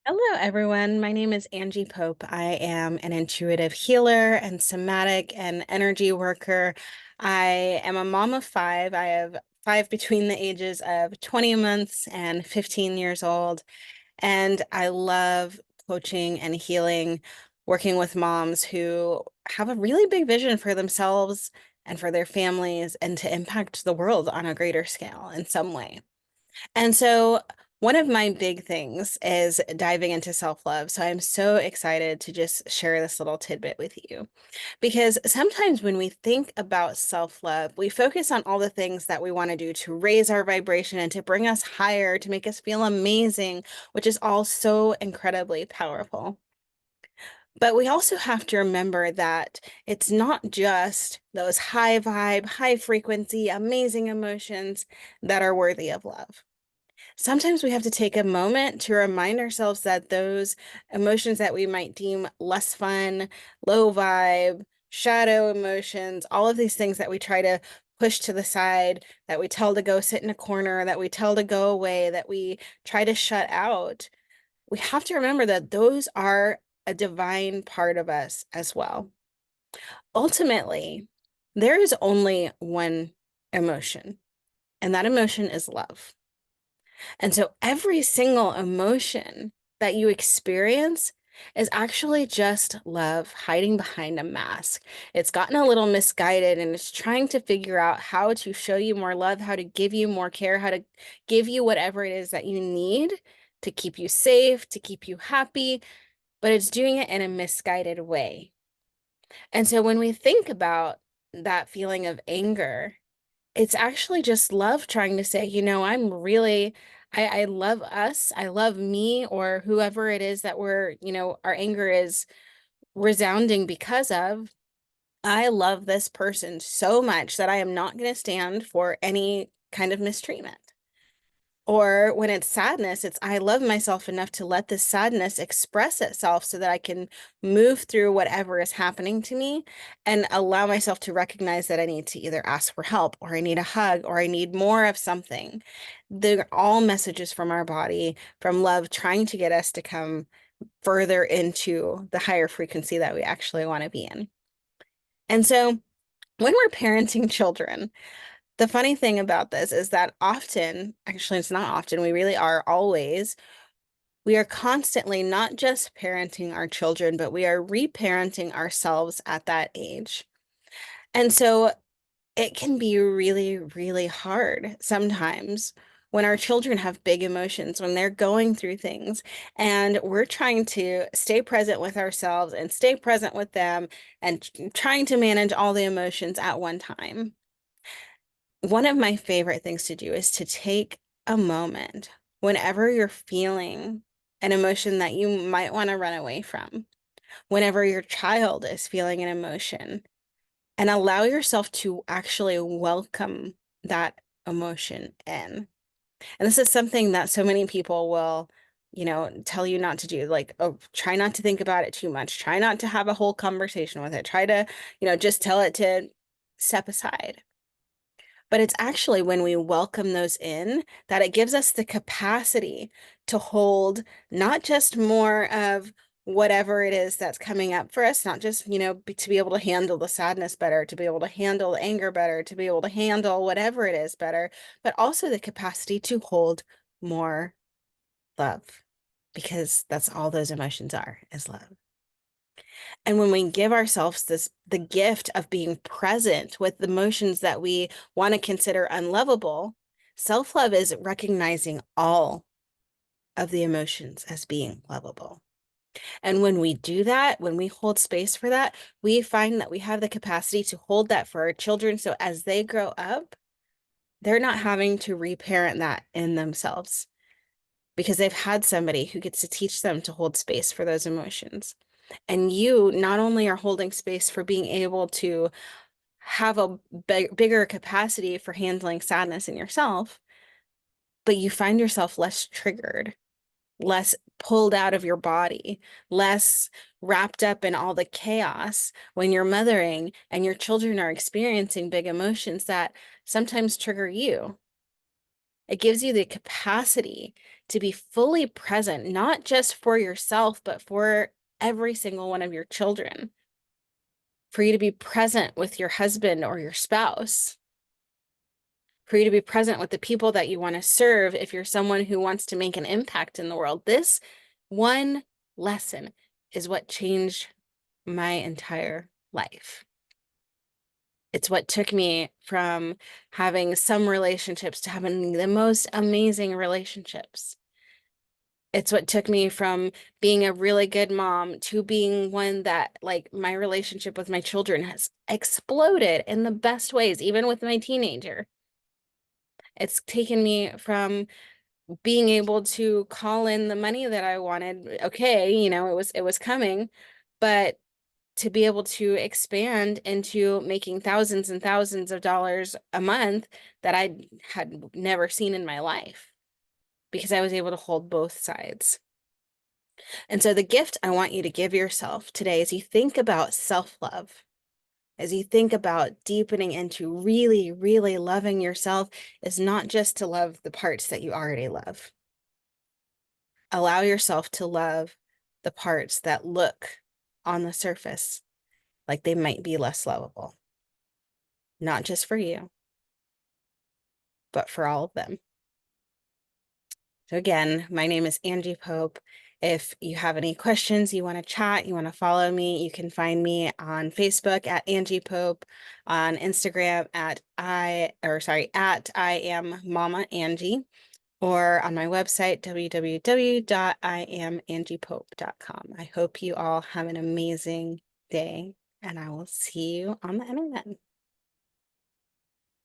Hello, everyone. My name is Angie Pope. I am an intuitive healer and somatic and energy worker. I am a mom of five. I have five between the ages of 20 months and 15 years old. And I love coaching and healing, working with moms who have a really big vision for themselves and for their families and to impact the world on a greater scale in some way. And so, one of my big things is diving into self-love. So, I'm so excited to just share this little tidbit with you because sometimes when we think about self-love, we focus on all the things that we want to do to raise our vibration and to bring us higher, to make us feel amazing, which is all so incredibly powerful. But we also have to remember that it's not just those high vibe, high frequency, amazing emotions that are worthy of love. Sometimes we have to take a moment to remind ourselves that those emotions that we might deem less fun, low vibe, shadow emotions, all of these things that we try to push to the side, that we tell to go sit in a corner, that we tell to go away, that we try to shut out, we have to remember that those are a divine part of us as well. Ultimately, there is only one emotion, and that emotion is love. And so every single emotion that you experience is actually just love hiding behind a mask. It's gotten a little misguided and it's trying to figure out how to show you more love, how to give you more care, how to give you whatever it is that you need to keep you safe, to keep you happy, but it's doing it in a misguided way. And so when we think about that feeling of anger, it's actually just love trying to say, I'm really, I love us. I love me or whoever it is that our anger is resounding because of. I love this person so much that I am not going to stand for any kind of mistreatment. Or when it's sadness, it's I love myself enough to let this sadness express itself so that I can move through whatever is happening to me and allow myself to recognize that I need to either ask for help or I need a hug or I need more of something. They're all messages from our body, from love, trying to get us to come further into the higher frequency that we actually want to be in. And so when we're parenting children, the funny thing about this is that often, actually, it's not often, we really are always, we are constantly not just parenting our children, but we are reparenting ourselves at that age. And so it can be really, really hard sometimes when our children have big emotions, when they're going through things, and we're trying to stay present with ourselves and stay present with them and trying to manage all the emotions at one time. One of my favorite things to do is to take a moment whenever you're feeling an emotion that you might want to run away from, whenever your child is feeling an emotion, and allow yourself to actually welcome that emotion in. And this is something that so many people will, tell you not to do. Like, oh, try not to think about it too much. Try not to have a whole conversation with it. Try to, just tell it to step aside. But it's actually when we welcome those in that it gives us the capacity to hold not just more of whatever it is that's coming up for us, not just, to be able to handle the sadness better, to be able to handle the anger better, to be able to handle whatever it is better, but also the capacity to hold more love because that's all those emotions are, is love. And when we give ourselves the gift of being present with the emotions that we want to consider unlovable, self-love is recognizing all of the emotions as being lovable. And when we do that, when we hold space for that, we find that we have the capacity to hold that for our children. So as they grow up, they're not having to reparent that in themselves because they've had somebody who gets to teach them to hold space for those emotions. And you not only are holding space for being able to have a bigger capacity for handling sadness in yourself, but you find yourself less triggered, less pulled out of your body, less wrapped up in all the chaos when you're mothering and your children are experiencing big emotions that sometimes trigger you. It gives you the capacity to be fully present, not just for yourself, but for every single one of your children, for you to be present with your husband or your spouse, for you to be present with the people that you want to serve if you're someone who wants to make an impact in the world. This one lesson is what changed my entire life. It's what took me from having some relationships to having the most amazing relationships. It's what took me from being a really good mom to being one that, like, my relationship with my children has exploded in the best ways, even with my teenager. It's taken me from being able to call in the money that I wanted. Okay, it was coming, but to be able to expand into making thousands and thousands of dollars a month that I had never seen in my life, because I was able to hold both sides. And so the gift I want you to give yourself today, as you think about self-love, as you think about deepening into really, really loving yourself, is not just to love the parts that you already love. Allow yourself to love the parts that look on the surface like they might be less lovable, not just for you, but for all of them. So again, my name is Angie Pope. If you have any questions, you want to chat, you want to follow me, you can find me on Facebook at Angie Pope, on Instagram at I am Mama Angie, or on my website, www.iamangiepope.com. I hope you all have an amazing day, and I will see you on the internet.